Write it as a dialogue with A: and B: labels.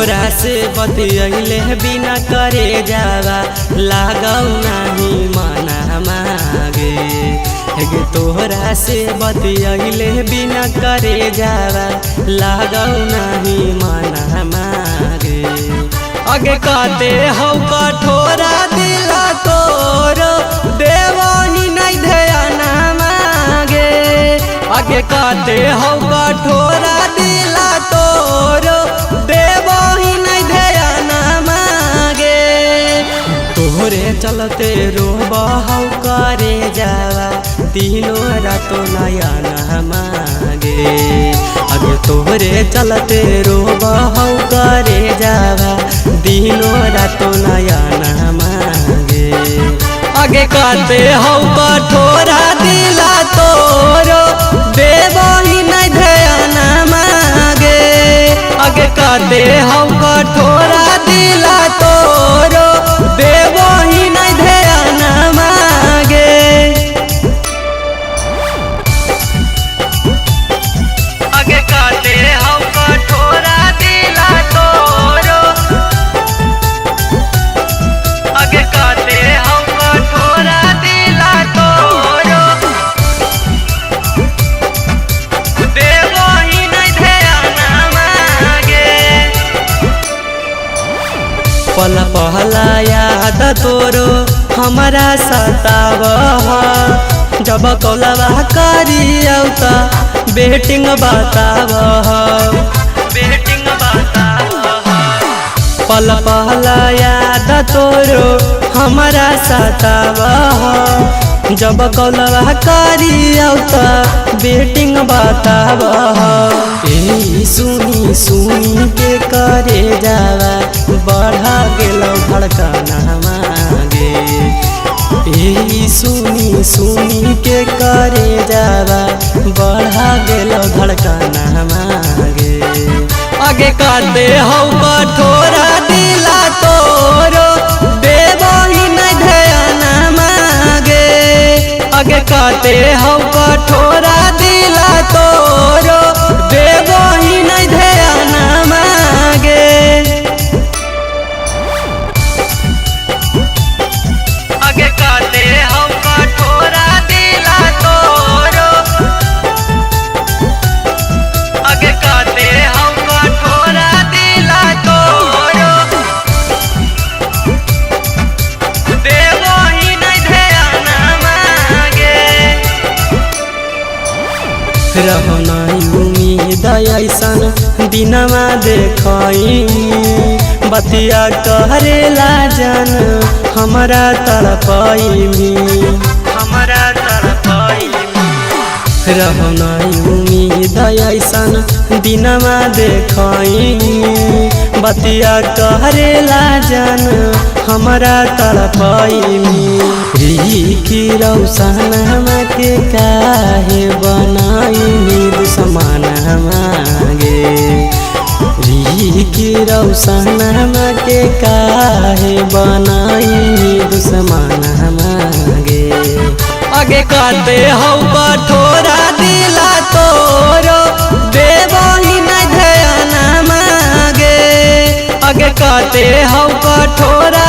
A: तोहरा से बतियले बिना करे जावा लागौ नहीं मना मागे गे तोहरा से बतियले बिना करे जावा लागौ नहीं मना मागे आगे कहते हौ कठोरा दिला तोरो देवही नहीं ध्यान मागे आगे कहते हौ कठोरा दिला तोरो देवही नहीं ध्यान मागे तोहरे चलते रोबहौ करे जावा तीनों रातों नयन मागे आगे तोहरे चलते रोबहौ करे जावा दिनों रातों नयन मागे आगे कहते हौ कठोरा दिला तोरो देवही नहीं ध्यान मागे आगे कहते हौ कठोरा दिला तोरो देवही नहीं ध्यान मागे आगे कहते हौ कठोरा दिला तोरो आगे कहते हौ कठोरा दिला तोरो देवही नहीं ध्यान मागे पल पहला याद तोरो हमारा सतावह जब कौलवा करियौ त बेटिंग बतावह बेटिंग बतावह पल पहला याद तोरो हमारा सतावह जब कौलवा करियौ त बेटिंग बतावह ए सुनी सुनी के करे जावा बढ़ा गेलो धड़कना मागे ए सुनी सुनी के करे जावा बढ़ा गेलो धड़कना मागे आगे कहते हौ कठोरा दिला तोरो देवही नहीं ध्यान मागे आगे कहते हौ कठोरा दिला तोरो देवही नहीं ध्यान मागे आगे कहते हौ कठोरा दिला तोरो आगे कहते हौ कठोरा दिला तोरो देवही नहीं ध्यान मागे रहो नहीं उम्मीद ऐसन दिनमा देखई बतिया करेला जन हमारा तड़पई हमारा तड़पई रहो नहीं उम्मीद ऐसन दिनमा देखई बतिया करेला जन हमारा तड़पई की रौशन के काहे बनाई दुश्मन मागे की रौशन के काहे बनाई दुश्मन मागे आगे कहते हौ कठोरा दिला तोरो देवही नहीं ध्यान मागे आगे कहते हौ कठोरा